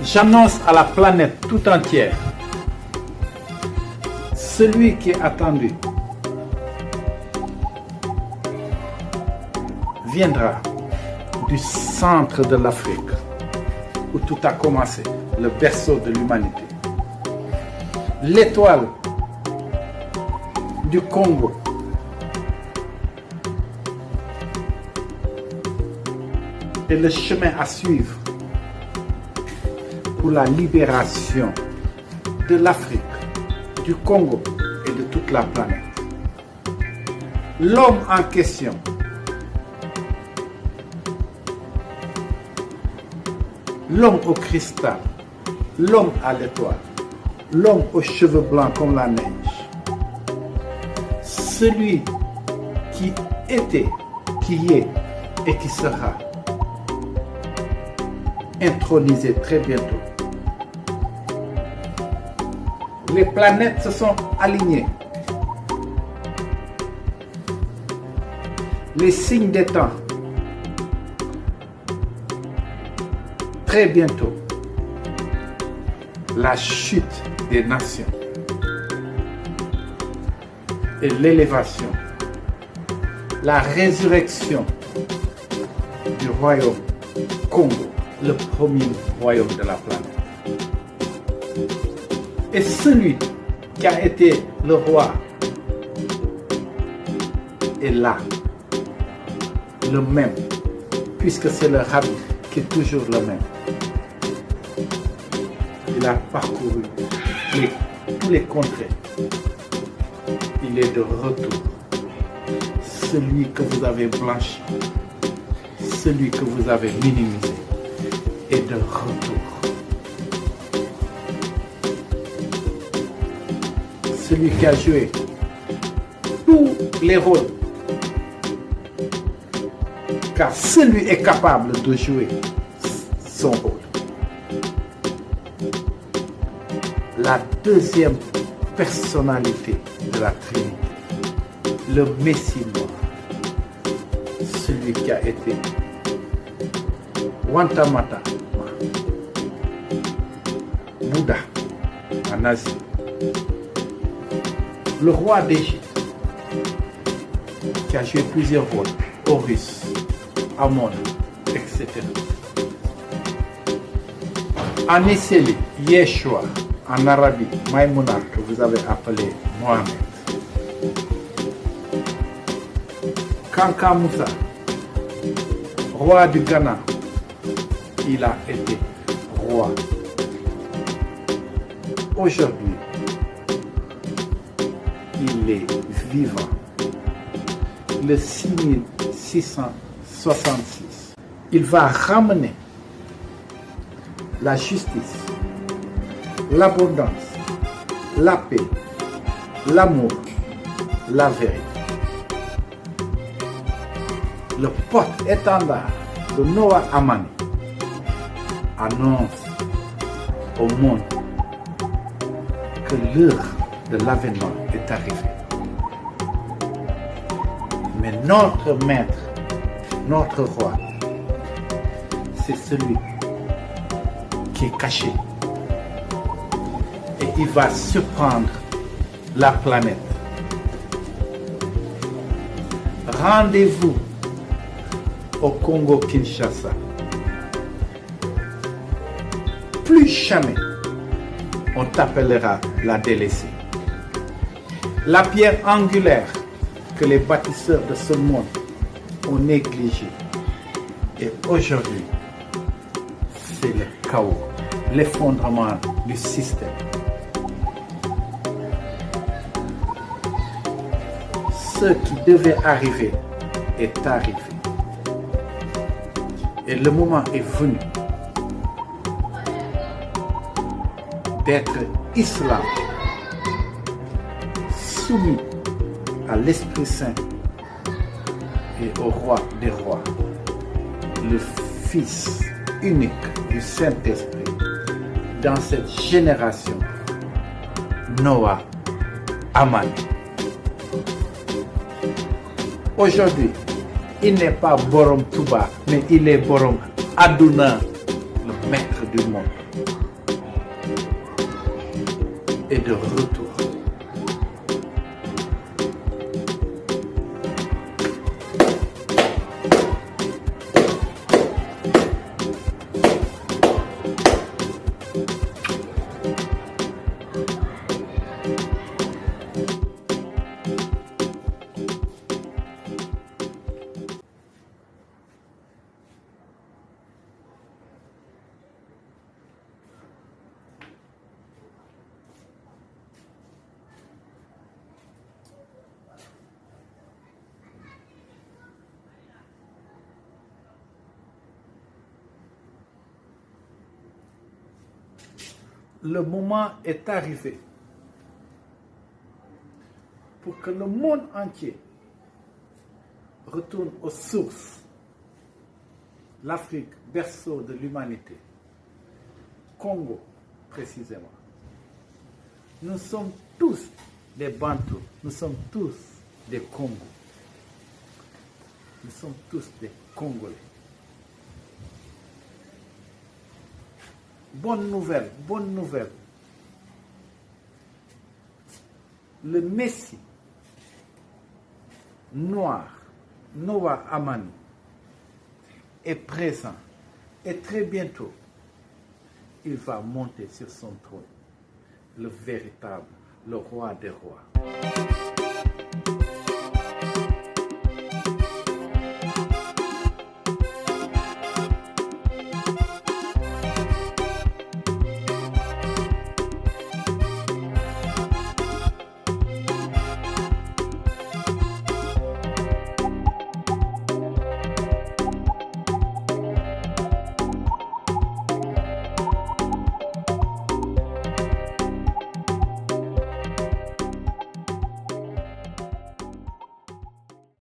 J'annonce à la planète tout entière, celui qui est attendu viendra du centre de l'Afrique, où tout a commencé, le berceau de l'humanité. L'étoile du Congo est le chemin à suivre pour la libération de l'Afrique, du Congo et de toute la planète. L'homme en question l'homme au cristal, l'homme à l'étoile, l'homme aux cheveux blancs comme la neige, celui qui était, qui est et qui sera intronisé très bientôt. Les planètes se sont alignées. Les signes des temps. Très bientôt, la chute des nations et l'élévation, la résurrection du royaume Congo, le premier royaume de la planète. Et celui qui a été le roi est là, le même, puisque c'est le rabbi qui est toujours le même. Il a parcouru tous les contrées. Il est de retour. Celui que vous avez blanchi, celui que vous avez minimisé, est de retour. Celui qui a joué tous les rôles. Car celui est capable de jouer son rôle. La deuxième personnalité de la Trinité, le Messie mort, celui qui a été Wantamata, Bouddha en Asie, le roi d'Égypte, qui a joué plusieurs rôles, Horus, Amon, etc. En Essélé, Yeshua, en Arabie, Maïmouna, que vous avez appelé Mohamed. Kanka Moussa, roi du Ghana, il a été roi. Aujourd'hui, il est vivant. Le 6666. Il va ramener la justice, l'abondance, la paix, l'amour, la vérité. Le porte-étendard de Noah Amani annonce au monde que l'heure de l'avènement est arrivée. Mais notre maître, notre roi, c'est celui qui est caché. Et il va surprendre la planète. Rendez-vous au Congo-Kinshasa. Plus jamais on t'appellera la délaissée. La pierre angulaire que les bâtisseurs de ce monde ont négligée. Et aujourd'hui, c'est le chaos, l'effondrement du système. Ce qui devait arriver est arrivé. Et le moment est venu d'être islam soumis à l'Esprit Saint et au Roi des Rois, le Fils unique du Saint-Esprit, dans cette génération, Noah Amani. Aujourd'hui, il n'est pas Borom Touba, mais il est Borom Aduna, le maître du monde. est de retour. Le moment est arrivé pour que le monde entier retourne aux sources. L'Afrique, berceau de l'humanité. Congo, précisément. Nous sommes tous des Bantous. Nous sommes tous des Congos. Nous sommes tous des Congolais. Bonne nouvelle, bonne nouvelle. Le Messie noir, Noah Amani, est présent. Et très bientôt, il va monter sur son trône, le véritable, le roi des rois.